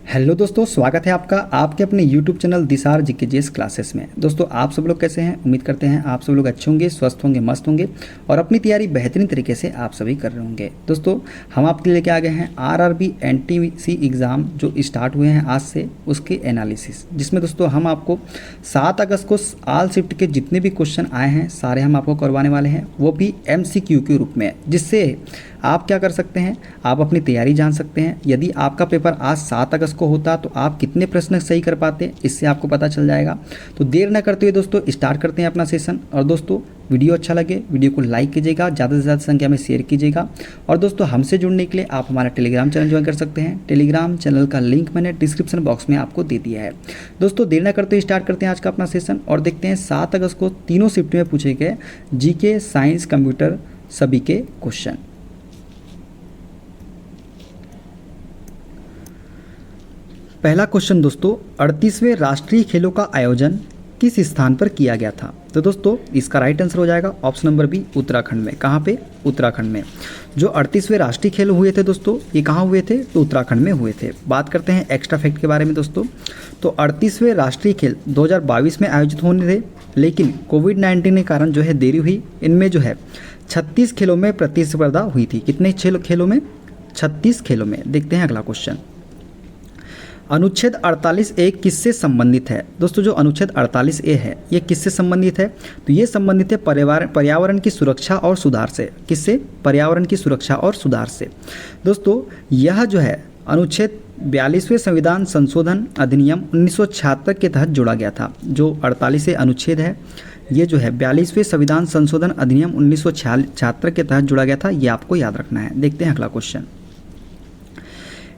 Hello दोस्तों, स्वागत है आपका आपके अपने YouTube चैनल दिसार जीकेजीएस क्लासेस में। दोस्तों आप सब लोग कैसे हैं? उम्मीद करते हैं आप सब लोग अच्छे होंगे, स्वस्थ होंगे, मस्त होंगे और अपनी तैयारी बेहतरीन तरीके से आप सभी कर रहे होंगे। दोस्तों हम आपके लिए लेके आ गए हैं आरआरबी एनटीसी एग्ज़ाम जो स्टार्ट हुए हैं आज से, उसके एनालिसिस, जिसमें दोस्तों हम आपको 7 अगस्त को ऑल शिफ्ट के जितने भी क्वेश्चन आए हैं सारे हम आपको करवाने वाले हैं, वो भी MCQ के रूप में, जिससे आप क्या कर सकते हैं, आप अपनी तैयारी जान सकते हैं। यदि आपका पेपर आज 7 अगस्त को होता तो आप कितने प्रश्न सही कर पाते, इससे आपको पता चल जाएगा। तो देर न करते हुए दोस्तों स्टार्ट करते हैं अपना सेशन। और दोस्तों वीडियो अच्छा लगे वीडियो को लाइक कीजिएगा, ज़्यादा से ज़्यादा संख्या में शेयर कीजिएगा। और दोस्तों हमसे जुड़ने के लिए आप हमारा टेलीग्राम चैनल ज्वाइन कर सकते हैं। टेलीग्राम चैनल का लिंक मैंने डिस्क्रिप्शन बॉक्स में आपको दे दिया है। दोस्तों देर न करते हुए स्टार्ट करते हैं आज का अपना सेशन और देखते हैं 7 अगस्त को तीनों शिफ्ट में पूछे गए GK, साइंस, कंप्यूटर सभी के क्वेश्चन। पहला क्वेश्चन दोस्तों, 38वें राष्ट्रीय खेलों का आयोजन किस स्थान पर किया गया था? तो दोस्तों इसका राइट आंसर हो जाएगा ऑप्शन नंबर बी, उत्तराखंड में। कहाँ पे? उत्तराखंड में। जो 38वें राष्ट्रीय खेल हुए थे दोस्तों, ये कहाँ हुए थे? तो उत्तराखंड में हुए थे। बात करते हैं एक्स्ट्रा फैक्ट के बारे में दोस्तों। तो 38वें राष्ट्रीय खेल 2022 में आयोजित होने थे, लेकिन कोविड-19 के कारण जो है देरी हुई। इनमें जो है 36 खेलों में प्रतिस्पर्धा हुई थी। कितने खेलों में? 36 खेलों में। देखते हैं अगला क्वेश्चन। अनुच्छेद 48A किससे संबंधित है? दोस्तों जो अनुच्छेद 48A है ये किससे संबंधित है? तो ये संबंधित है पर्यावरण की सुरक्षा और सुधार से। किससे? पर्यावरण की सुरक्षा और सुधार से। दोस्तों यह जो है अनुच्छेद 42वें संविधान संशोधन अधिनियम 1976 के तहत जोड़ा गया था। जो 48 अनुच्छेद है ये जो है 42वें संविधान संशोधन अधिनियम 1976 के तहत जोड़ा गया था, ये आपको याद रखना है। देखते हैं अगला क्वेश्चन।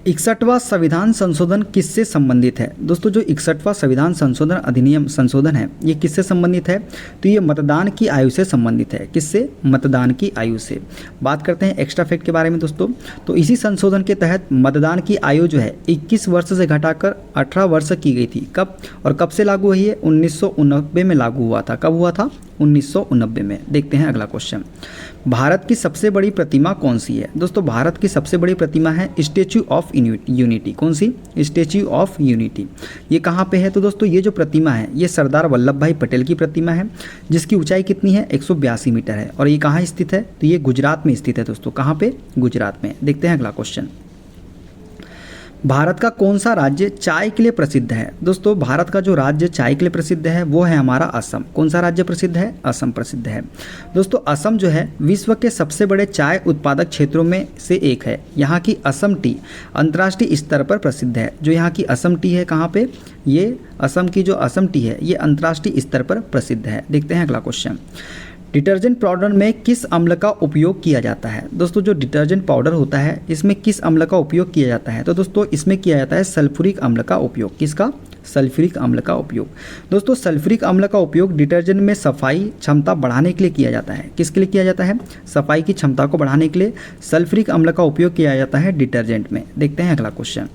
61वां संविधान संशोधन किससे संबंधित है? दोस्तों जो 61वां संविधान संशोधन अधिनियम संशोधन है ये किससे संबंधित है? तो ये मतदान की आयु से संबंधित है। किससे? मतदान की आयु से। बात करते हैं एक्स्ट्रा फैक्ट के बारे में दोस्तों। तो इसी संशोधन के तहत मतदान की आयु जो है 21 वर्ष से घटाकर 18 वर्ष की गई थी। कब और कब से लागू हुई है? 1989 में लागू हुआ था। कब हुआ था? 1989 में। देखते हैं अगला क्वेश्चन। भारत की सबसे बड़ी प्रतिमा कौन सी है? दोस्तों भारत की सबसे बड़ी प्रतिमा है स्टैच्यू ऑफ यूनिटी। कौन सी? Statue of unity. ये कहाँ पे है? तो दोस्तों ये जो प्रतिमा है ये सरदार वल्लभ भाई पटेल की प्रतिमा है, जिसकी ऊंचाई कितनी है? 182 मीटर है। और ये कहाँ स्थित है? तो ये गुजरात में स्थित है दोस्तों। कहाँ पे? गुजरात में। देखते हैं अगला क्वेश्चन। भारत का कौन सा राज्य चाय के लिए प्रसिद्ध है? दोस्तों भारत का जो राज्य चाय के लिए प्रसिद्ध है वो है हमारा असम। कौन सा राज्य प्रसिद्ध है? असम प्रसिद्ध है। दोस्तों असम जो है विश्व के सबसे बड़े चाय उत्पादक क्षेत्रों में से एक है। यहाँ की असम टी अंतर्राष्ट्रीय स्तर पर प्रसिद्ध है। जो यहाँ की असम टी है कहाँ पे? ये असम की जो असम टी है ये अंतर्राष्ट्रीय स्तर पर प्रसिद्ध है। देखते हैं अगला क्वेश्चन। डिटर्जेंट पाउडर में किस अम्ल का उपयोग किया जाता है? दोस्तों जो डिटर्जेंट पाउडर होता है इसमें किस अम्ल का उपयोग किया जाता है? तो दोस्तों इसमें किया जाता है सल्फ्यूरिक अम्ल का उपयोग। किसका? सल्फ्यूरिक अम्ल का उपयोग। दोस्तों सल्फ्यूरिक अम्ल का उपयोग डिटर्जेंट में सफाई क्षमता बढ़ाने के लिए किया जाता है। किसके लिए किया जाता है? सफाई की क्षमता को बढ़ाने के लिए सल्फ्यूरिक अम्ल का उपयोग किया जाता है डिटर्जेंट में। देखते हैं अगला क्वेश्चन।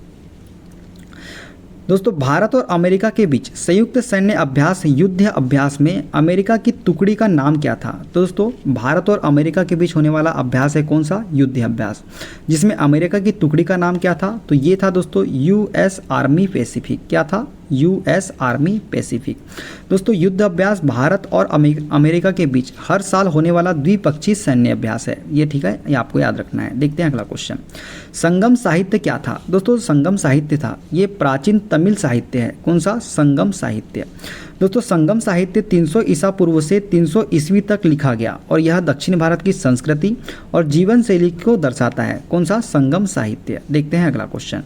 दोस्तों भारत और अमेरिका के बीच संयुक्त सैन्य अभ्यास युद्ध अभ्यास में अमेरिका की टुकड़ी का नाम क्या था? तो दोस्तों भारत और अमेरिका के बीच होने वाला अभ्यास है कौन सा? युद्ध अभ्यास, जिसमें अमेरिका की टुकड़ी का नाम क्या था? तो ये था दोस्तों US आर्मी पैसिफिक। क्या था? US army Pacific. दोस्तों युद्ध अभ्यास भारत और अमेरिका के बीच हर साल होने वाला द्विपक्षीय सैन्य अभ्यास है ये। ठीक है, ये आपको याद रखना है। देखते हैं अगला क्वेश्चन। संगम साहित्य क्या था? दोस्तों संगम साहित्य था ये प्राचीन तमिल साहित्य है। कौन सा? संगम साहित्य। दोस्तों संगम साहित्य 300 ईसा पूर्व से 300 ईस्वी तक लिखा गया और यह दक्षिण भारत की संस्कृति और जीवन शैली को दर्शाता है। कौन सा? संगम साहित्य। देखते हैं अगला क्वेश्चन।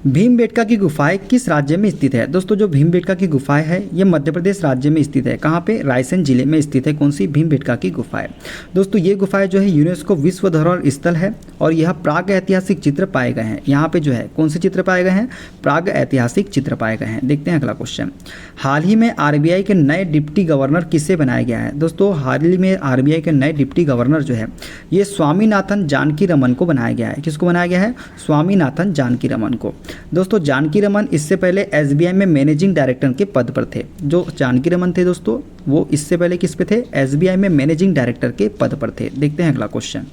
भीमबेटका की गुफाएं किस राज्य में स्थित है? दोस्तों जो भीमबेटका की गुफाएं है ये मध्य प्रदेश राज्य में स्थित है। कहाँ पे? रायसेन जिले में स्थित है। कौन सी? भीमबेटका की गुफाएं। दोस्तों ये गुफाएं जो है यूनेस्को विश्व धरोहर स्थल है और यह प्राग ऐतिहासिक चित्र पाए गए हैं। यहाँ पे जो है कौन से चित्र पाए गए हैं? प्राग ऐतिहासिक चित्र पाए गए हैं। देखते हैं अगला क्वेश्चन। हाल ही में RBI के नए डिप्टी गवर्नर किसे बनाया गया है? दोस्तों हाल ही में RBI के नए डिप्टी गवर्नर जो है ये स्वामीनाथन जानकी रमन को बनाया गया है। किसको बनाया गया है? स्वामीनाथन जानकी रमन को। दोस्तों जानकी रमन इससे पहले SBI में मैनेजिंग डायरेक्टर के पद पर थे। जो जानकी रमन थे दोस्तों वो इससे पहले किस पे थे? SBI में मैनेजिंग डायरेक्टर के पद पर थे। देखते हैं अगला क्वेश्चन।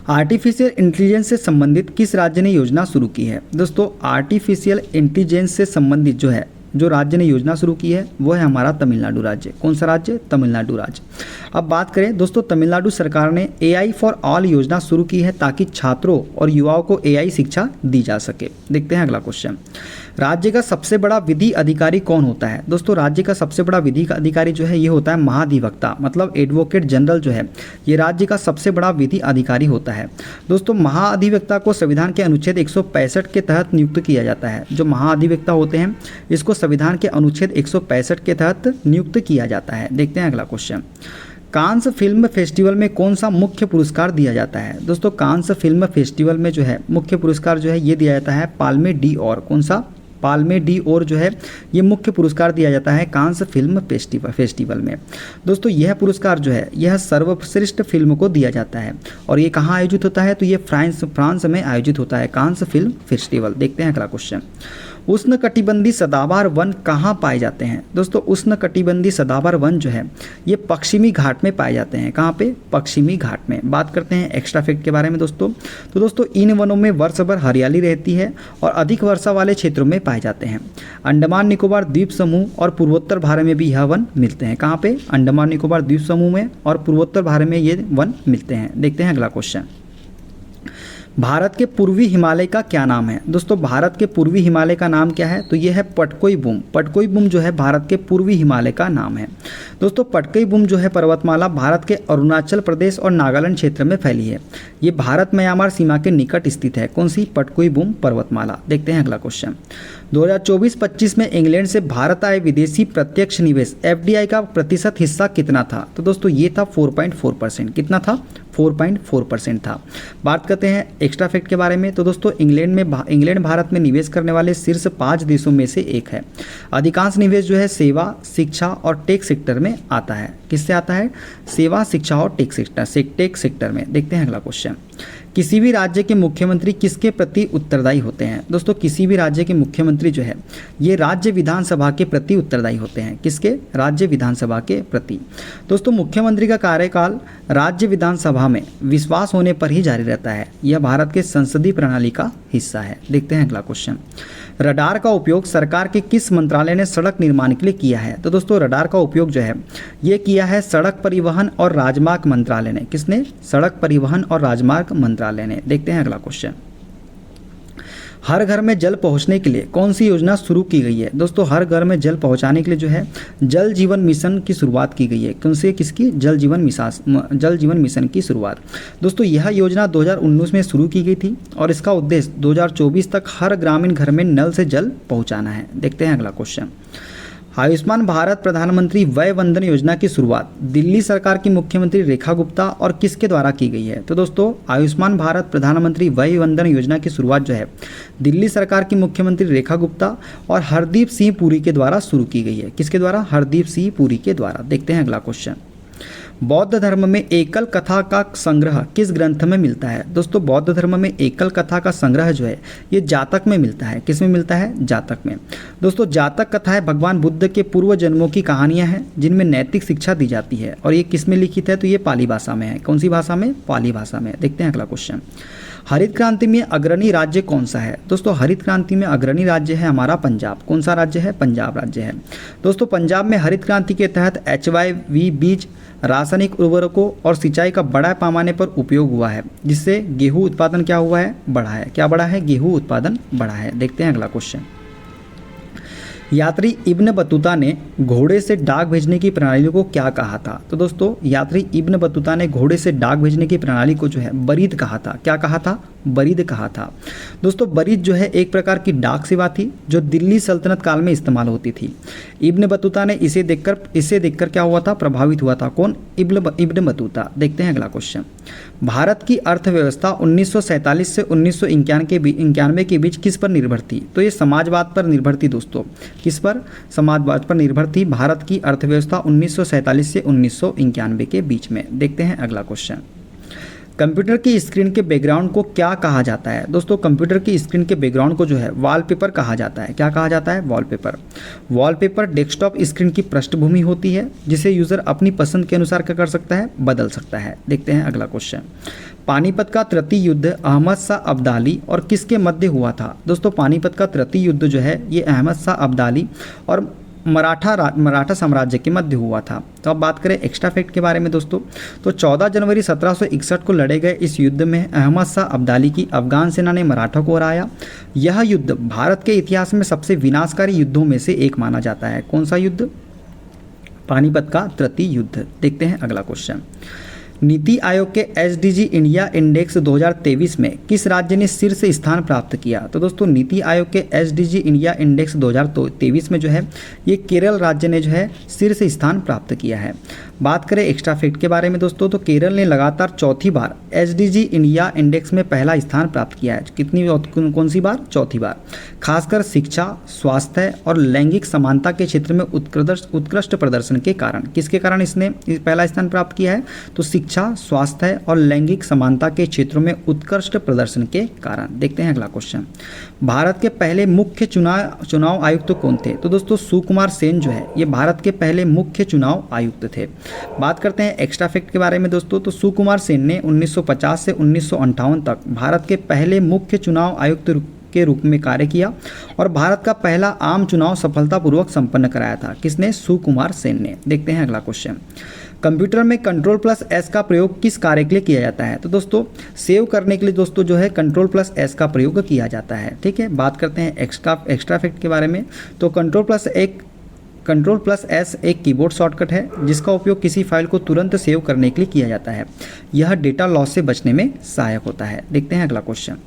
आर्टिफिशियल इंटेलिजेंस से संबंधित किस राज्य ने योजना शुरू की है? दोस्तों आर्टिफिशियल इंटेलिजेंस से संबंधित जो राज्य ने योजना शुरू की है वो है हमारा तमिलनाडु राज्य। कौन सा राज्य? तमिलनाडु राज्य। अब बात करें दोस्तों, तमिलनाडु सरकार ने AI फॉर ऑल योजना शुरू की है ताकि छात्रों और युवाओं को AI शिक्षा दी जा सके। देखते हैं अगला क्वेश्चन। राज्य का सबसे बड़ा विधि अधिकारी कौन होता है? दोस्तों राज्य का सबसे बड़ा विधि अधिकारी जो है ये होता है महाधिवक्ता, मतलब एडवोकेट जनरल जो है ये राज्य का सबसे बड़ा विधि अधिकारी होता है। दोस्तों महाधिवक्ता को संविधान के अनुच्छेद 165 के तहत नियुक्त किया जाता है। जो महाधिवक्ता होते हैं इसको संविधान के अनुच्छेद 165 के तहत नियुक्त किया जाता है। देखते हैं अगला क्वेश्चन। कांस फिल्म फेस्टिवल में कौन सा मुख्य पुरस्कार दिया जाता है? दोस्तों कांस फिल्म फेस्टिवल में जो है मुख्य पुरस्कार जो है ये दिया जाता है पाल्मे डी और। कौन सा? पाल्मे डी और जो है ये मुख्य पुरस्कार दिया जाता है कांस फिल्म फेस्टिवल में। दोस्तों यह पुरस्कार जो है यह सर्वश्रेष्ठ फिल्म को दिया जाता है और ये कहाँ आयोजित होता है? तो ये फ्रांस में आयोजित होता है कांस फिल्म फेस्टिवल। देखते हैं अगला क्वेश्चन। उष्णकटिबंधीय सदाबहार वन कहाँ पाए जाते हैं? दोस्तों उष्णकटिबंधीय सदाबहार वन जो है ये पश्चिमी घाट में पाए जाते हैं। कहाँ पे? पश्चिमी घाट में। बात करते हैं एक्स्ट्रा फैक्ट के बारे में दोस्तों। तो दोस्तों इन वनों में वर्ष भर हरियाली रहती है और अधिक वर्षा वाले क्षेत्रों में पाए जाते हैं। अंडमान निकोबार द्वीप समूह और पूर्वोत्तर भारत में भी यह वन मिलते हैं। कहाँ पे? अंडमान निकोबार द्वीप समूह में और पूर्वोत्तर भारत में ये वन मिलते हैं। देखते हैं अगला क्वेश्चन। भारत के पूर्वी हिमालय का क्या नाम है? दोस्तों भारत के पूर्वी हिमालय का नाम क्या है? तो यह है पटकोई बूम। पटकोई बूम जो है भारत के पूर्वी हिमालय का नाम है। दोस्तों पटकोई बूम जो है पर्वतमाला भारत के अरुणाचल प्रदेश और नागालैंड क्षेत्र में फैली है। ये भारत म्यांमार सीमा के निकट स्थित है। कौन सी? पटकोई बूम पर्वतमाला। देखते हैं अगला क्वेश्चन। 2024-25 में इंग्लैंड से भारत आए विदेशी प्रत्यक्ष निवेश FDI का प्रतिशत हिस्सा कितना था? तो दोस्तों ये था 4.4%। कितना था? 4.4% था। बात करते हैं एक्स्ट्रा फैक्ट के बारे में। तो दोस्तों इंग्लैंड भारत में निवेश करने वाले शीर्ष 5 देशों में से एक है। अधिकांश निवेश जो है सेवा, शिक्षा और टेक सेक्टर में आता है। किससे आता है? सेवा, शिक्षा और टेक सेक्टर में। देखते हैं अगला क्वेश्चन। किसी भी राज्य के मुख्यमंत्री किसके प्रति उत्तरदायी होते हैं? दोस्तों किसी भी राज्य के मुख्यमंत्री जो है ये राज्य विधानसभा के प्रति उत्तरदायी होते हैं। किसके? राज्य विधानसभा के प्रति। दोस्तों मुख्यमंत्री का कार्यकाल राज्य विधानसभा में विश्वास होने पर ही जारी रहता है। यह भारत के संसदीय प्रणाली का हिस्सा है। देखते हैं अगला क्वेश्चन। रडार का उपयोग सरकार के किस मंत्रालय ने सड़क निर्माण के लिए किया है? तो दोस्तों रडार का उपयोग जो है ये किया है सड़क परिवहन और राजमार्ग मंत्रालय ने। किसने? सड़क परिवहन और राजमार्ग मंत्रालय ने। देखते हैं अगला क्वेश्चन। हर घर में जल पहुंचने के लिए कौन सी योजना शुरू की गई है? दोस्तों हर घर में जल पहुंचाने के लिए जो है जल जीवन मिशन की शुरुआत की गई है। कौन से? किसकी? जल जीवन मिशन की शुरुआत। दोस्तों यह योजना 2019 में शुरू की गई थी और इसका उद्देश्य 2024 तक हर ग्रामीण घर में नल से जल पहुंचाना है। देखते हैं अगला क्वेश्चन। आयुष्मान भारत प्रधानमंत्री वय वंदन योजना की शुरुआत दिल्ली सरकार की मुख्यमंत्री रेखा गुप्ता और किसके द्वारा की गई है? तो दोस्तों आयुष्मान भारत प्रधानमंत्री वय वंदन योजना की शुरुआत जो है दिल्ली सरकार की मुख्यमंत्री रेखा गुप्ता और हरदीप सिंह पुरी के द्वारा शुरू की गई है। किसके द्वारा? हरदीप सिंह पुरी के द्वारा। देखते हैं अगला क्वेश्चन। बौद्ध धर्म में एकल कथा का संग्रह किस ग्रंथ में मिलता है? दोस्तों बौद्ध धर्म में एकल कथा का संग्रह जो है ये जातक में मिलता है। किस में मिलता है? जातक में। दोस्तों जातक कथाएं भगवान बुद्ध के पूर्व जन्मों की कहानियां हैं जिनमें नैतिक शिक्षा दी जाती है और ये किस में लिखित है? तो ये पाली भाषा में है। कौन सी भाषा में? पाली भाषा में। देखते हैं अगला क्वेश्चन। हरित क्रांति में अग्रणी राज्य कौन सा है? दोस्तों हरित क्रांति में अग्रणी राज्य है हमारा पंजाब। कौन सा राज्य है? पंजाब राज्य है। दोस्तों पंजाब में हरित क्रांति के तहत HYV बीज, रासायनिक उर्वरकों और सिंचाई का बड़ा पैमाने पर उपयोग हुआ है जिससे गेहूं उत्पादन क्या हुआ है? बढ़ा है। क्या बढ़ा है? गेहूं उत्पादन बढ़ा है। देखते हैं अगला क्वेश्चन। यात्री इब्न बतूता ने घोड़े से डाक भेजने की प्रणाली को क्या कहा था? तो दोस्तों यात्री इब्न बतूता ने घोड़े से डाक भेजने की प्रणाली को जो है बरीद कहा था। क्या कहा था? बरीद कहा था। दोस्तों बरीद जो है एक प्रकार की डाक सेवा थी जो दिल्ली सल्तनत काल में इस्तेमाल होती थी। इब्न बतूता ने इसे देखकर क्या हुआ था? प्रभावित हुआ था। कौन? Ibn Battuta. देखते हैं अगला क्वेश्चन। भारत की अर्थव्यवस्था 1947 से 1991 के बीच किस पर निर्भर थी? तो ये समाजवाद पर निर्भर थी दोस्तों। किस पर? समाजवाद पर निर्भर थी भारत की अर्थव्यवस्था 1947 से 1991 के बीच में। देखते हैं अगला क्वेश्चन। कंप्यूटर की स्क्रीन के बैकग्राउंड को क्या कहा जाता है? दोस्तों कंप्यूटर की स्क्रीन के बैकग्राउंड को जो है वॉलपेपर कहा जाता है। क्या कहा जाता है? वॉलपेपर। वॉलपेपर डेस्कटॉप स्क्रीन की पृष्ठभूमि होती है जिसे यूजर अपनी पसंद के अनुसार क्या कर सकता है? बदल सकता है। देखते हैं अगला क्वेश्चन। पानीपत का तृतीय युद्ध अहमद शाह अब्दाली और किसके मध्य हुआ था? दोस्तों पानीपत का तृतीय युद्ध जो है ये अहमद शाह अब्दाली और मराठा साम्राज्य के मध्य हुआ था। तो अब बात करें एक्स्ट्रा फैक्ट के बारे में दोस्तों, तो 14 जनवरी 1761 को लड़े गए इस युद्ध में अहमद शाह अब्दाली की अफगान सेना ने मराठा को हराया। यह युद्ध भारत के इतिहास में सबसे विनाशकारी युद्धों में से एक माना जाता है। कौन सा युद्ध? पानीपत का तृतीय युद्ध। देखते हैं अगला क्वेश्चन। नीति आयोग के एसडीजी इंडिया इंडेक्स 2023 में किस राज्य ने शीर्ष स्थान प्राप्त किया? तो दोस्तों नीति आयोग के एसडीजी इंडिया इंडेक्स 2023 में जो है ये केरल राज्य ने जो है शीर्ष स्थान प्राप्त किया है। बात करें एक्स्ट्रा फैक्ट के बारे में दोस्तों, तो केरल ने लगातार चौथी बार एसडीजी इंडिया इंडेक्स में पहला स्थान प्राप्त किया है। कौन सी बार? चौथी बार। खासकर शिक्षा, स्वास्थ्य और लैंगिक समानता के क्षेत्र में उत्कृष्ट प्रदर्शन के कारण। किसके कारण इसने पहला स्थान प्राप्त किया है? तो शिक्षा, स्वास्थ्य और लैंगिक समानता के क्षेत्रों में उत्कृष्ट प्रदर्शन के कारण। देखते हैं अगला क्वेश्चन। भारत के पहले मुख्य चुनाव आयुक्त कौन थे? तो दोस्तों सुकुमार सेन जो है ये भारत के पहले मुख्य चुनाव आयुक्त थे। बात करते हैं एक्स्ट्रा फैक्ट के बारे में दोस्तों, तो सुकुमार सेन ने 1950 से 1958 तक भारत के पहले मुख्य चुनाव आयुक्त के रूप में कार्य किया और भारत का पहला आम चुनाव सफलतापूर्वक संपन्न कराया था। किसने? सुकुमार सेन ने। देखते हैं अगला क्वेश्चन। कंप्यूटर में Ctrl+S का प्रयोग किस कार्य के लिए किया जाता है? तो दोस्तों सेव करने के लिए दोस्तों जो है Ctrl+S का प्रयोग किया जाता है। ठीक है, बात करते हैं एक्स्ट्रा फैक्ट के बारे में, तो Ctrl+S एक कीबोर्ड शॉर्टकट है जिसका उपयोग किसी फाइल को तुरंत सेव करने के लिए किया जाता है। यह डेटा लॉस से बचने में सहायक होता है। देखते हैं अगला क्वेश्चन।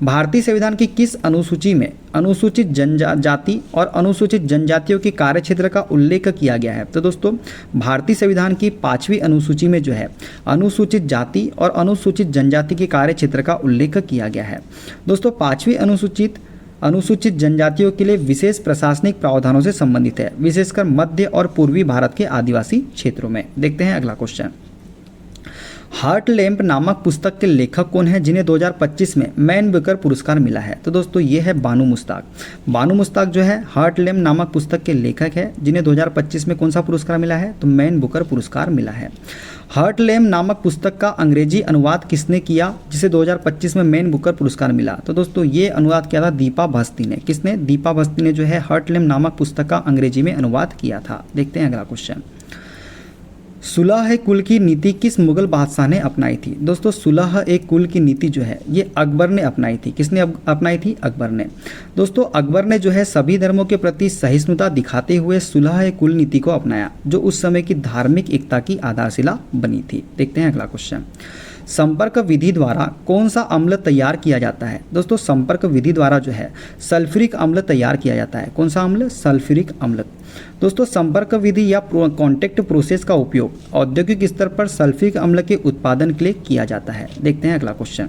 भारतीय संविधान की किस अनुसूची में अनुसूचित जनजाति और अनुसूचित जनजातियों के कार्यक्षेत्र का उल्लेख किया गया है? तो दोस्तों भारतीय संविधान की 5वीं अनुसूची में जो है अनुसूचित जाति और अनुसूचित जनजाति के कार्यक्षेत्र का उल्लेख किया गया है। दोस्तों 5वीं अनुसूचित जनजातियों के लिए विशेष प्रशासनिक प्रावधानों से संबंधित है, विशेषकर मध्य और पूर्वी भारत के आदिवासी क्षेत्रों में। देखते हैं अगला क्वेश्चन। हार्ट लैम्प नामक पुस्तक के लेखक कौन है जिन्हें 2025 में मैन बुकर पुरस्कार मिला है? तो दोस्तों ये है बानू मुश्ताक। बानू मुश्ताक जो है हार्ट लैम्प नामक पुस्तक के लेखक है जिन्हें 2025 में कौन सा पुरस्कार मिला है? तो मैन बुकर पुरस्कार मिला है। हार्ट लैम्प नामक पुस्तक का अंग्रेजी अनुवाद किसने किया जिसे 2025 में मैन बुकर पुरस्कार मिला? तो दोस्तों ये अनुवाद किया था दीपा भस्ती ने। किसने? दीपा भस्ती ने जो है हार्ट लैम्प नामक पुस्तक का अंग्रेजी में अनुवाद किया था। देखते हैं अगला क्वेश्चन। सुलह कुल की नीति किस मुगल बादशाह ने अपनाई थी? दोस्तों सुलह कुल की नीति जो है ये अकबर ने अपनाई थी। किसने अपनाई थी? अकबर ने। दोस्तों अकबर ने जो है सभी धर्मों के प्रति सहिष्णुता दिखाते हुए सुलह कुल नीति को अपनाया जो उस समय की धार्मिक एकता की आधारशिला बनी थी। देखते हैं अगला क्वेश्चन। संपर्क विधि द्वारा कौन सा अम्ल तैयार किया जाता है? दोस्तों संपर्क विधि द्वारा जो है सल्फ्यूरिक अम्ल तैयार किया जाता है। कौन सा अम्ल? सल्फ्यूरिक अम्ल। दोस्तों संपर्क विधि या कॉन्टेक्ट प्रोसेस का उपयोग औद्योगिक स्तर पर सल्फ्यूरिक अम्ल के उत्पादन के लिए किया जाता है। देखते हैं अगला क्वेश्चन।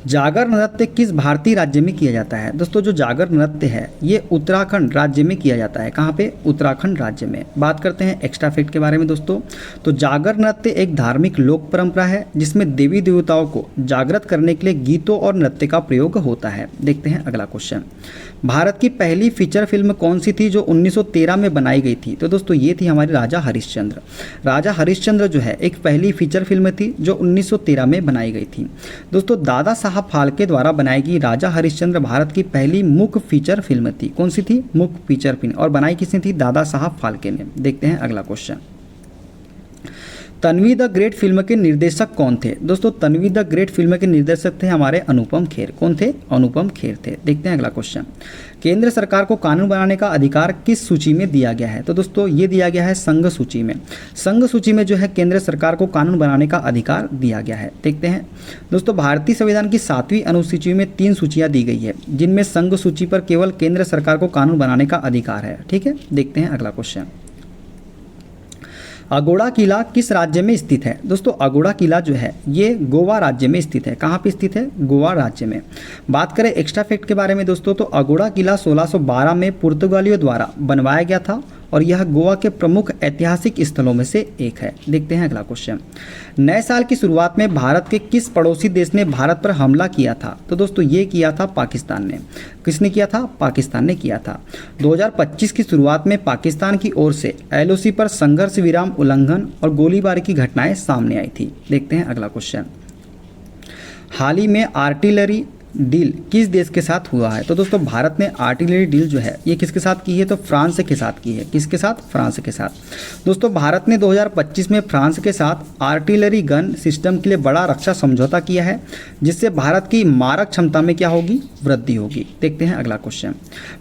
जागर नृत्य किस भारतीय राज्य में किया जाता है? दोस्तों जो जागर नृत्य है ये उत्तराखंड राज्य में किया जाता है। कहाँ पे? उत्तराखंड राज्य में। बात करते हैं एक्स्ट्रा फैक्ट के बारे में दोस्तों, तो जागर नृत्य एक धार्मिक लोक परंपरा है जिसमें देवी देवताओं को जागृत करने के लिए गीतों और नृत्य का प्रयोग होता है। देखते हैं अगला क्वेश्चन। भारत की पहली फीचर फिल्म कौन सी थी जो 1913 में बनाई गई थी? तो दोस्तों ये थी हमारी राजा हरिश्चंद्र। राजा हरिश्चंद्र जो है एक पहली फीचर फिल्म थी जो 1913 में बनाई गई थी। दोस्तों दादा साहब फाल्के द्वारा बनाई गई राजा हरिश्चंद्र भारत की पहली मुख्य फीचर फिल्म थी। कौन सी थी? मुख्य फीचर फिल्म। और बनाई किसने थी? दादा साहब फाल्के ने। देखते हैं अगला question. Tanvi the great film के निर्देशक कौन थे? दोस्तों तन्वी द ग्रेट फिल्म के निर्देशक थे हमारे अनुपम खेर। कौन थे? अनुपम खेर थे। देखते हैं अगला क्वेश्चन। केंद्र सरकार को कानून बनाने का अधिकार किस सूची में दिया गया है? तो दोस्तों ये दिया गया है संघ सूची में। संघ सूची में जो है केंद्र सरकार को कानून बनाने का अधिकार दिया गया है। देखते हैं दोस्तों भारतीय संविधान की 7वीं अनुसूची में 3 सूचियां दी गई है जिनमें संघ सूची पर केवल केंद्र सरकार को कानून बनाने का अधिकार है। ठीक है, देखते हैं अगला क्वेश्चन। अगोड़ा किला किस राज्य में स्थित है? दोस्तों अगोड़ा किला जो है ये गोवा राज्य में स्थित है। कहाँ पे स्थित है? गोवा राज्य में। बात करें एक्स्ट्रा फैक्ट के बारे में दोस्तों, तो अगोड़ा किला 1612 में पुर्तगालियों द्वारा बनवाया गया था और यह गोवा के प्रमुख ऐतिहासिक स्थलों में से एक है। देखते हैं अगला क्वेश्चन। नए साल की शुरुआत में भारत के किस पड़ोसी देश ने भारत पर हमला किया था? तो दोस्तों ये किया था पाकिस्तान ने। किसने किया था? पाकिस्तान ने किया था। 2025 की शुरुआत में पाकिस्तान की ओर से LOC पर संघर्ष विराम उल्लंघन और गोलीबारी की घटनाएं सामने आई थी। देखते हैं अगला क्वेश्चन। हाल ही में आर्टिलरी डील किस देश के साथ हुआ है? तो दोस्तों भारत ने आर्टिलरी डील जो है ये किसके साथ की है? तो फ्रांस के साथ की है। किसके साथ? फ्रांस के साथ। दोस्तों भारत ने 2025 में फ्रांस के साथ आर्टिलरी गन सिस्टम के लिए बड़ा रक्षा समझौता किया है, जिससे भारत की मारक क्षमता में क्या होगी? वृद्धि होगी। देखते हैं अगला क्वेश्चन।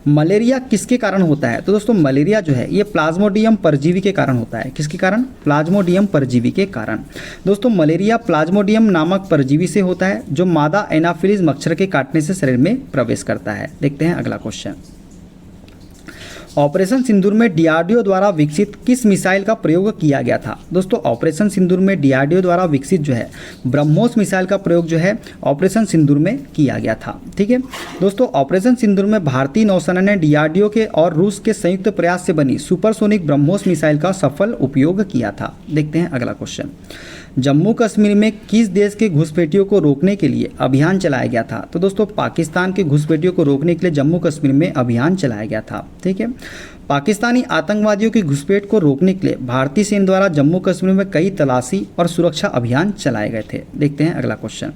मलेरिया किसके कारण होता है? तो दोस्तों मलेरिया जो है ये प्लाज्मोडियम परजीवी के कारण होता है। किसके कारण? प्लाज्मोडियम परजीवी के कारण। दोस्तों मलेरिया प्लाज्मोडियम नामक परजीवी से होता है, जो मादा एनाफिलीज मच्छर के काटने से शरीर में प्रवेश करता है। देखते हैं अगला क्वेश्चन। ऑपरेशन सिंदूर में डीआरडीओ द्वारा विकसित किस मिसाइल का प्रयोग किया गया था? दोस्तों ऑपरेशन सिंदूर में डीआरडीओ द्वारा विकसित जो है ब्रह्मोस मिसाइल का प्रयोग जो है ऑपरेशन सिंदूर में किया गया था। ठीक है दोस्तों, ऑपरेशन सिंदूर में भारतीय नौसेना ने डीआरडीओ के और रूस के संयुक्त प्रयास से बनी सुपरसोनिक ब्रह्मोस मिसाइल का सफल उपयोग किया था। देखते हैं अगला क्वेश्चन। जम्मू कश्मीर में किस देश के घुसपैठियों को रोकने के लिए अभियान चलाया गया था? तो दोस्तों पाकिस्तान के घुसपैठियों को रोकने के लिए जम्मू कश्मीर में अभियान चलाया गया था। ठीक है, पाकिस्तानी आतंकवादियों की घुसपैठ को रोकने के लिए भारतीय सेना द्वारा जम्मू कश्मीर में कई तलाशी और सुरक्षा अभियान चलाए गए थे। देखते हैं अगला क्वेश्चन।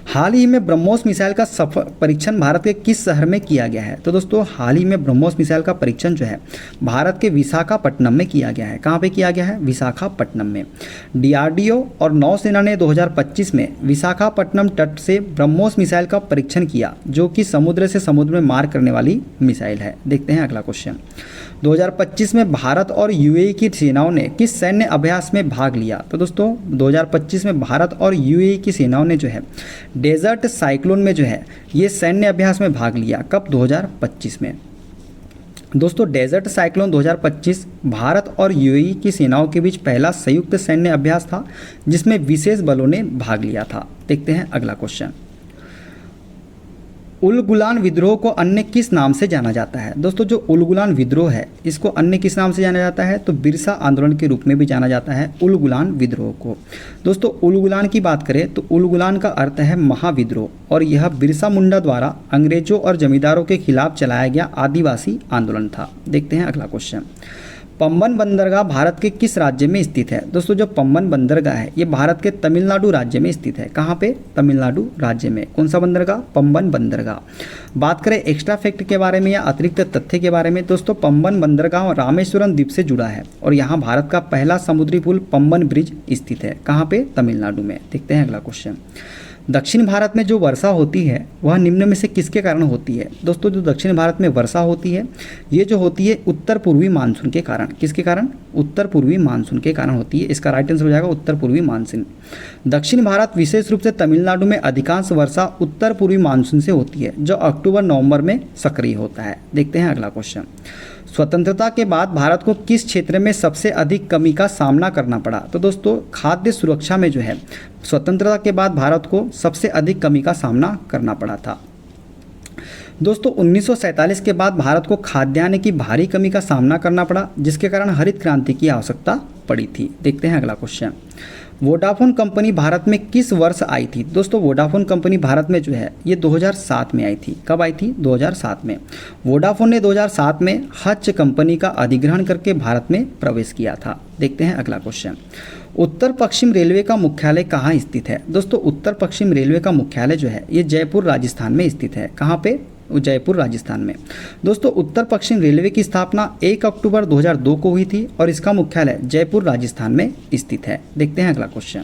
हाल ही में ब्रह्मोस मिसाइल का सफल परीक्षण भारत के किस शहर में किया गया है? तो दोस्तों हाल ही में ब्रह्मोस मिसाइल का परीक्षण जो है भारत के विशाखापट्टनम में किया गया है। कहाँ पे किया गया है? विशाखापट्टनम में। डीआरडीओ और नौसेना ने 2025 में विशाखापट्टनम तट से ब्रह्मोस मिसाइल का परीक्षण किया, जो कि समुद्र से समुद्र में मार करने वाली मिसाइल है। देखते हैं अगला क्वेश्चन। 2025 में भारत और यूएई की सेनाओं ने किस सैन्य अभ्यास में भाग लिया? तो दोस्तों 2025 में भारत और यूएई की सेनाओं ने जो है डेजर्ट साइक्लोन में जो है ये सैन्य अभ्यास में भाग लिया। कब? 2025 में। दोस्तों डेजर्ट साइक्लोन 2025 भारत और यूएई की सेनाओं के बीच पहला संयुक्त सैन्य अभ्यास था, जिसमें विशेष बलों ने भाग लिया था। देखते हैं अगला क्वेश्चन। उलगुलान विद्रोह को अन्य किस नाम से जाना जाता है? दोस्तों जो उलगुलान विद्रोह है इसको अन्य किस नाम से जाना जाता है? तो बिरसा आंदोलन के रूप में भी जाना जाता है उलगुलान विद्रोह को। दोस्तों उलगुलान की बात करें तो उलगुलान का अर्थ है महाविद्रोह, और यह बिरसा मुंडा द्वारा अंग्रेजों और जमींदारों के खिलाफ चलाया गया आदिवासी आंदोलन था। देखते हैं अगला क्वेश्चन। पंबन बंदरगाह भारत के किस राज्य में स्थित है? दोस्तों जो पंबन बंदरगाह है ये भारत के तमिलनाडु राज्य में स्थित है। कहाँ पे? तमिलनाडु राज्य में। कौन सा बंदरगाह? पंबन बंदरगाह। बात करें एक्स्ट्रा फैक्ट के बारे में या अतिरिक्त तथ्य के बारे में, दोस्तों पंबन बंदरगाह रामेश्वरम द्वीप से जुड़ा है, और यहाँ भारत का पहला समुद्री पुल पंबन ब्रिज स्थित है। कहाँ पे? तमिलनाडु में। देखते हैं अगला क्वेश्चन। दक्षिण भारत में जो वर्षा होती है वह निम्न में से किसके कारण होती है? दोस्तों जो दक्षिण भारत में वर्षा होती है ये जो होती है उत्तर पूर्वी मानसून के कारण। किसके कारण? उत्तर पूर्वी मानसून के कारण होती है। इसका राइट आंसर हो जाएगा उत्तर पूर्वी मानसून। दक्षिण भारत विशेष रूप से तमिलनाडु में अधिकांश वर्षा उत्तर पूर्वी मानसून से होती है, जो अक्टूबर नवंबर में सक्रिय होता है। देखते हैं अगला क्वेश्चन। स्वतंत्रता के बाद भारत को किस क्षेत्र में सबसे अधिक कमी का सामना करना पड़ा? तो दोस्तों खाद्य सुरक्षा में जो है स्वतंत्रता के बाद भारत को सबसे अधिक कमी का सामना करना पड़ा था। दोस्तों 1947 के बाद भारत को खाद्यान्न की भारी कमी का सामना करना पड़ा, जिसके कारण हरित क्रांति की आवश्यकता पड़ी थी। देखते हैं अगला क्वेश्चन। वोडाफोन कंपनी भारत में किस वर्ष आई थी? दोस्तों वोडाफोन कंपनी भारत में जो है ये 2007 में आई थी। कब आई थी? 2007 में। वोडाफोन ने 2007 में हच कंपनी का अधिग्रहण करके भारत में प्रवेश किया था। देखते हैं अगला क्वेश्चन। उत्तर पश्चिम रेलवे का मुख्यालय कहाँ स्थित है? दोस्तों उत्तर पश्चिम रेलवे का मुख्यालय जो है ये जयपुर राजस्थान में स्थित है। कहाँ पे? जयपुर राजस्थान में। दोस्तों उत्तर पश्चिम रेलवे की स्थापना 1 अक्टूबर 2002 को हुई थी, और इसका मुख्यालय जयपुर राजस्थान में स्थित है। देखते हैं अगला क्वेश्चन।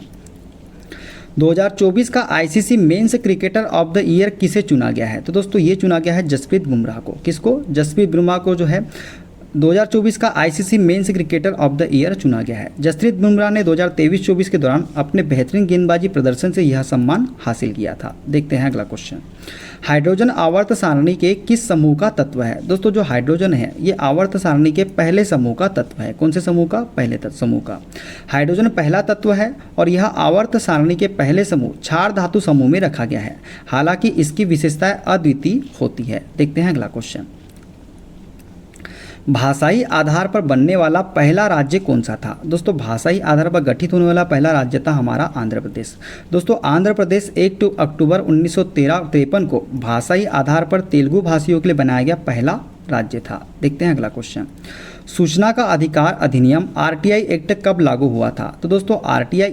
2024 का ICC men's cricketer of the year किसे चुना गया है? तो दोस्तों ये चुना गया है जसप्रीत बुमराह को। किसको? जसप्रीत बुमराह को जो है 2024 का ICC men's cricketer of the year चुना गया है। जसप्रीत बुमराह ने 2023-24 के दौरान अपने बेहतरीन गेंदबाजी प्रदर्शन से यह सम्मान हासिल किया था। देखते हैं अगला क्वेश्चन। हाइड्रोजन आवर्त सारणी के किस समूह का तत्व है? दोस्तों जो हाइड्रोजन है ये आवर्त सारणी के पहले समूह का तत्व है। कौन से समूह का? पहले समूह का। हाइड्रोजन पहला तत्व है, और यह आवर्त सारणी के पहले समूह क्षार धातु समूह में रखा गया है। हालांकि इसकी विशेषताएं अद्वितीय होती है। देखते हैं अगला क्वेश्चन। भाषाई आधार पर बनने वाला पहला राज्य कौन सा था? दोस्तों भाषाई आधार पर गठित होने वाला पहला राज्य था हमारा आंध्र प्रदेश। दोस्तों आंध्र प्रदेश 1 अक्टूबर 1953 को भाषाई आधार पर तेलुगु भाषियों के लिए बनाया गया पहला राज्य था। देखते हैं अगला क्वेश्चन। सूचना का अधिकार अधिनियम आरटीआई एक्ट कब लागू हुआ था? तो दोस्तों आरटीआई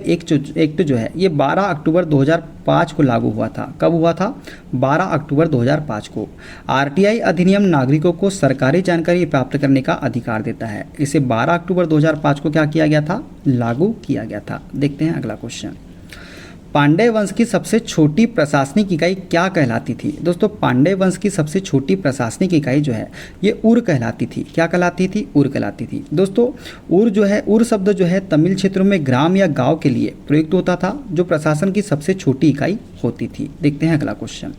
एक्ट जो है ये 12 अक्टूबर 2005 को लागू हुआ था। कब हुआ था? 12 अक्टूबर 2005 को। आरटीआई अधिनियम नागरिकों को सरकारी जानकारी प्राप्त करने का अधिकार देता है। इसे 12 अक्टूबर 2005 को क्या किया गया था? लागू किया गया था। देखते हैं अगला क्वेश्चन। पांड्य वंश की सबसे छोटी प्रशासनिक इकाई क्या कहलाती थी? दोस्तों पांड्य वंश की सबसे छोटी प्रशासनिक इकाई जो है ये उर कहलाती थी। क्या कहलाती थी? उर कहलाती थी। दोस्तों उर जो है, उर शब्द जो है तमिल क्षेत्रों में ग्राम या गांव के लिए प्रयुक्त होता था, जो प्रशासन की सबसे छोटी इकाई होती थी। देखते हैं अगला क्वेश्चन।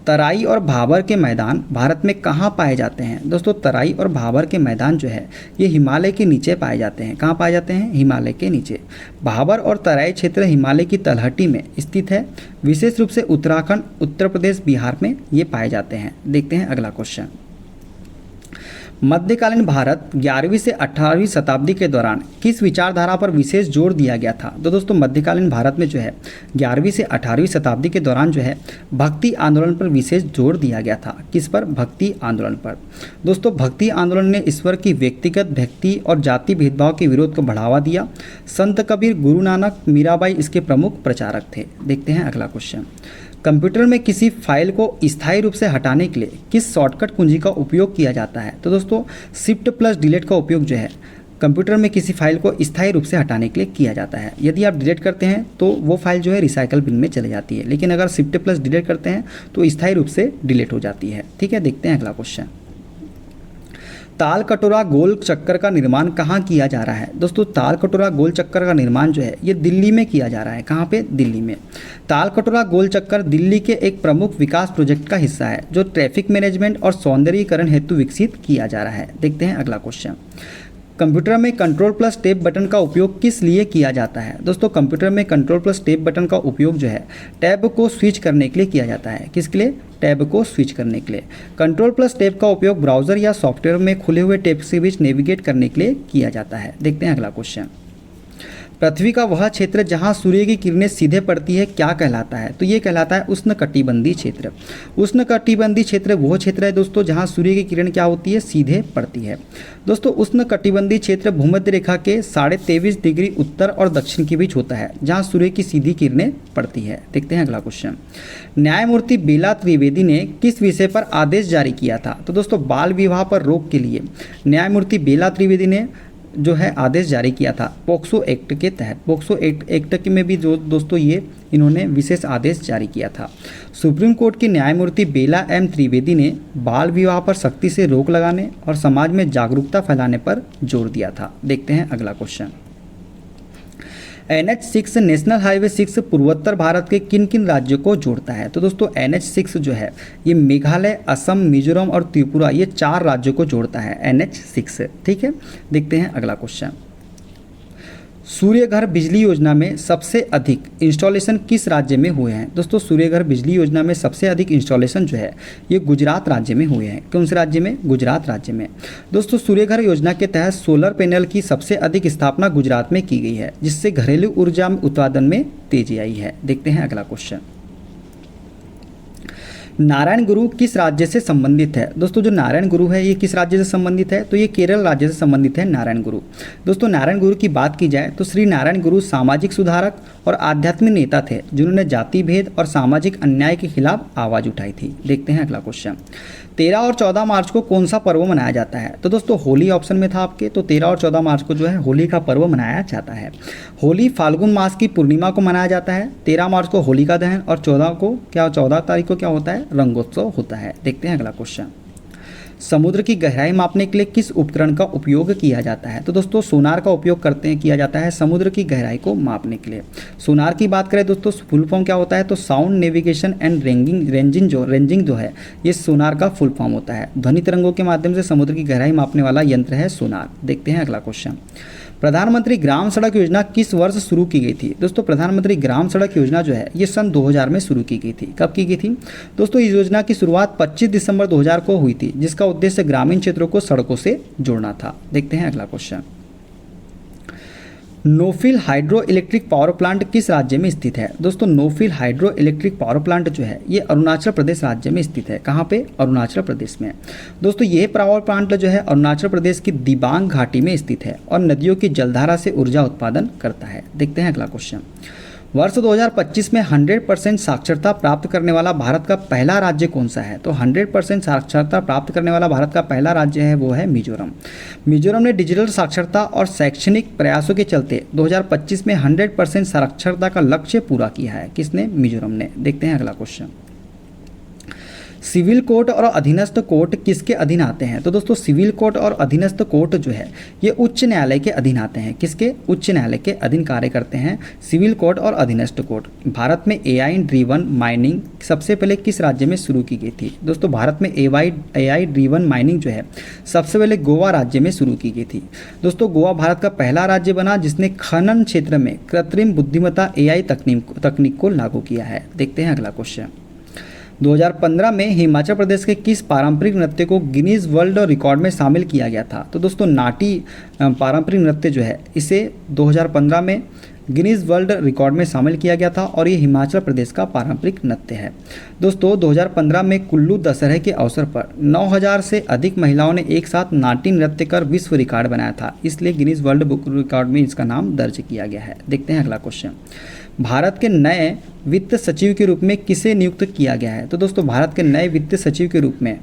तराई और भाबर के मैदान भारत में कहाँ पाए जाते हैं? दोस्तों तराई और भाबर के मैदान जो है ये हिमालय के नीचे पाए जाते हैं। कहाँ पाए जाते हैं? हिमालय के नीचे। भाबर और तराई क्षेत्र हिमालय की तलहटी में स्थित है। विशेष रूप से उत्तराखंड, उत्तर प्रदेश, बिहार में ये पाए जाते हैं। देखते हैं अगला क्वेश्चन। मध्यकालीन भारत 11वीं से 18वीं शताब्दी के दौरान किस विचारधारा पर विशेष जोर दिया गया था? तो दोस्तों मध्यकालीन भारत में जो है 11वीं से 18वीं शताब्दी के दौरान जो है भक्ति आंदोलन पर विशेष जोर दिया गया था। किस पर? भक्ति आंदोलन पर। दोस्तों भक्ति आंदोलन ने ईश्वर की व्यक्तिगत भक्ति और जाति भेदभाव के विरोध को बढ़ावा दिया। संत कबीर, गुरु नानक, मीराबाई इसके प्रमुख प्रचारक थे। देखते हैं अगला क्वेश्चन। कंप्यूटर में किसी फाइल को स्थायी रूप से हटाने के लिए किस शॉर्टकट कुंजी का उपयोग किया जाता है? तो दोस्तों शिफ्ट प्लस डिलीट का उपयोग जो है कंप्यूटर में किसी फाइल को स्थायी रूप से हटाने के लिए किया जाता है। यदि आप डिलीट करते हैं तो वो फाइल जो है रिसाइकल बिन में चली जाती है, लेकिन अगर शिफ्ट प्लस डिलीट करते हैं तो स्थायी रूप से डिलीट हो जाती है। ठीक है, देखते हैं अगला क्वेश्चन। ताल कटोरा गोल चक्कर का निर्माण कहाँ किया जा रहा है? दोस्तों ताल कटोरा गोल चक्कर का निर्माण जो है ये दिल्ली में किया जा रहा है। कहाँ पे? दिल्ली में। ताल कटोरा गोल चक्कर दिल्ली के एक प्रमुख विकास प्रोजेक्ट का हिस्सा है, जो ट्रैफिक मैनेजमेंट और सौंदर्यीकरण हेतु विकसित किया जा रहा है। देखते हैं अगला क्वेश्चन। कंप्यूटर में कंट्रोल प्लस टैब बटन का उपयोग किस लिए किया जाता है? दोस्तों कंप्यूटर में कंट्रोल प्लस टैब बटन का उपयोग जो है टैब को स्विच करने के लिए किया जाता है। किसके लिए? टैब को स्विच करने के लिए। कंट्रोल प्लस टैब का उपयोग ब्राउजर या सॉफ्टवेयर में खुले हुए टैब के बीच नेविगेट करने के लिए किया जाता है। देखते हैं अगला क्वेश्चन। पृथ्वी का वह क्षेत्र जहां सूर्य की किरणें सीधे पड़ती है क्या कहलाता है? तो ये कहलाता है उष्णकटिबंधीय क्षेत्र। उष्णकटिबंधीय क्षेत्र वो क्षेत्र है दोस्तों जहां सूर्य की किरण क्या होती है? सीधे पड़ती है। दोस्तों उष्णकटिबंधीय क्षेत्र भूमध्य रेखा के 23.5 डिग्री उत्तर और दक्षिण के बीच होता है, जहाँ सूर्य की सीधी किरणें पड़ती है। देखते हैं अगला क्वेश्चन। न्यायमूर्ति बेला त्रिवेदी ने किस विषय पर आदेश जारी किया था? तो दोस्तों बाल विवाह पर रोक के लिए न्यायमूर्ति बेला त्रिवेदी ने जो है आदेश जारी किया था पोक्सो एक्ट के तहत। पोक्सो एक्ट में भी जो दोस्तों ये इन्होंने विशेष आदेश जारी किया था। सुप्रीम कोर्ट के न्यायमूर्ति बेला एम त्रिवेदी ने बाल विवाह पर सख्ती से रोक लगाने और समाज में जागरूकता फैलाने पर जोर दिया था। देखते हैं अगला क्वेश्चन। NH6 नेशनल हाईवे 6 पूर्वोत्तर भारत के किन किन राज्यों को जोड़ता है? तो दोस्तों NH6 जो है ये मेघालय, असम, मिजोरम और त्रिपुरा ये 4 राज्यों को जोड़ता है NH6। ठीक है, देखते हैं अगला क्वेश्चन। सूर्य घर बिजली योजना में सबसे अधिक इंस्टॉलेशन किस राज्य में हुए हैं? दोस्तों सूर्य घर बिजली योजना में सबसे अधिक इंस्टॉलेशन जो है ये गुजरात राज्य में हुए हैं। कौन से राज्य में? गुजरात राज्य में। दोस्तों सूर्य घर योजना के तहत सोलर पैनल की सबसे अधिक स्थापना गुजरात में की गई है, जिससे घरेलू ऊर्जा उत्पादन में तेजी आई है। देखते हैं अगला क्वेश्चन। नारायण गुरु किस राज्य से संबंधित है? दोस्तों जो नारायण गुरु है ये किस राज्य से संबंधित है? तो ये केरल राज्य से संबंधित है नारायण गुरु। दोस्तों नारायण गुरु की बात की जाए तो श्री नारायण गुरु सामाजिक सुधारक और आध्यात्मिक नेता थे, जिन्होंने जाति भेद और सामाजिक अन्याय के खिलाफ आवाज उठाई थी। देखते हैं अगला क्वेश्चन। 13 और 14 मार्च को कौन सा पर्व मनाया जाता है? तो दोस्तों होली ऑप्शन में था आपके, तो 13 और 14 मार्च को जो है होली का पर्व मनाया जाता है। होली फाल्गुन मास की पूर्णिमा को मनाया जाता है। 13 मार्च को होलिका दहन और 14 तारीख को क्या होता है? रंगोत्सव होता है। देखते हैं अगला क्वेश्चन। समुद्र की गहराई मापने के लिए किस उपकरण का उपयोग किया जाता है? तो दोस्तों सोनार का उपयोग किया जाता है समुद्र की गहराई को मापने के लिए। सोनार की बात करें दोस्तों फुल फॉर्म क्या होता है? तो साउंड नेविगेशन एंड रेंजिंग जो है ये सोनार का फुल फॉर्म होता है। ध्वनि तरंगों के माध्यम से समुद्र की गहराई मापने वाला यंत्र है सोनार। देखते हैं अगला क्वेश्चन। प्रधानमंत्री ग्राम सड़क योजना किस वर्ष शुरू की गई थी? दोस्तों प्रधानमंत्री ग्राम सड़क योजना जो है ये सन 2000 में शुरू की गई थी। कब की गई थी? दोस्तों इस योजना की शुरुआत 25 दिसंबर 2000 को हुई थी, जिसका उद्देश्य ग्रामीण क्षेत्रों को सड़कों से जोड़ना था। देखते हैं अगला क्वेश्चन। नोफिल हाइड्रो इलेक्ट्रिक पावर प्लांट किस राज्य में स्थित है? दोस्तों नोफिल हाइड्रो इलेक्ट्रिक पावर प्लांट जो है ये अरुणाचल प्रदेश राज्य में स्थित है। कहाँ पे? अरुणाचल प्रदेश में। दोस्तों ये पावर प्लांट जो है अरुणाचल प्रदेश की दिबांग घाटी में स्थित है और नदियों की जलधारा से ऊर्जा उत्पादन करता है। देखते हैं अगला क्वेश्चन। वर्ष 2025 में 100% साक्षरता प्राप्त करने वाला भारत का पहला राज्य कौन सा है? तो 100% साक्षरता प्राप्त करने वाला भारत का पहला राज्य है वो है मिजोरम। मिजोरम ने डिजिटल साक्षरता और शैक्षणिक प्रयासों के चलते 2025 में 100% साक्षरता का लक्ष्य पूरा किया है। किसने? मिजोरम ने। देखते हैं अगला क्वेश्चन। सिविल कोर्ट और अधीनस्थ कोर्ट किसके अधीन आते हैं? तो दोस्तों सिविल कोर्ट और अधीनस्थ कोर्ट जो है ये उच्च न्यायालय के अधीन आते हैं। किसके? उच्च न्यायालय के अधीन कार्य करते हैं सिविल कोर्ट और अधीनस्थ कोर्ट। भारत में एआई ड्रीवन माइनिंग सबसे पहले किस राज्य में शुरू की गई थी? दोस्तों भारत में एआई ड्रीवन माइनिंग जो है सबसे पहले गोवा राज्य में शुरू की गई थी। दोस्तों गोवा भारत का पहला राज्य बना जिसने खनन क्षेत्र में कृत्रिम बुद्धिमत्ता एआई तकनीक को लागू किया है। देखते हैं अगला क्वेश्चन। 2015 में हिमाचल प्रदेश के किस पारंपरिक नृत्य को गिनीज वर्ल्ड रिकॉर्ड में शामिल किया गया था? तो दोस्तों नाटी पारंपरिक नृत्य जो है इसे 2015 में गिनीज वर्ल्ड रिकॉर्ड में शामिल किया गया था और ये हिमाचल प्रदेश का पारंपरिक नृत्य है। दोस्तों 2015 में कुल्लू दशहरे के अवसर पर 9000 से अधिक महिलाओं ने एक साथ नाट्य नृत्य कर विश्व रिकॉर्ड बनाया था, इसलिए गिनीज वर्ल्ड बुक रिकॉर्ड में इसका नाम दर्ज किया गया है। देखते हैं अगला क्वेश्चन। भारत के नए वित्त सचिव के रूप में किसे नियुक्त किया गया है? तो दोस्तों भारत के नए वित्त सचिव के रूप में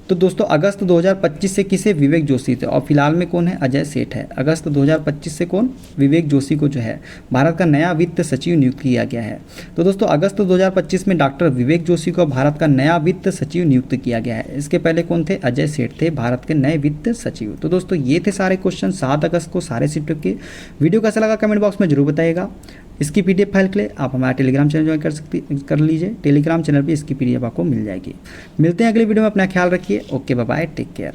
तो दोस्तों अगस्त 2025 से किसे? विवेक जोशी थे। और फिलहाल में कौन है? अजय सेठ है। अगस्त 2025 से कौन? विवेक जोशी को जो है भारत का नया वित्त सचिव नियुक्त किया गया है। तो दोस्तों अगस्त 2025 में डॉक्टर विवेक जोशी को भारत का नया वित्त सचिव नियुक्त किया गया है। इसके पहले कौन थे? अजय सेठ थे भारत के नए वित्त सचिव। तो दोस्तों ये थे सारे क्वेश्चन 7 अगस्त को सारे शिफ्ट के। वीडियो कैसा लगा कमेंट बॉक्स में जरूर बताइएगा। इसकी पीडीएफ फाइल के लिए आप हमारा टेलीग्राम चैनल ज्वाइन कर लीजिए। टेलीग्राम चैनल पे इसकी पीडीएफ आपको मिल जाएगी। मिलते हैं अगली वीडियो में। अपना ख्याल रखिए। Okay bye bye, take care.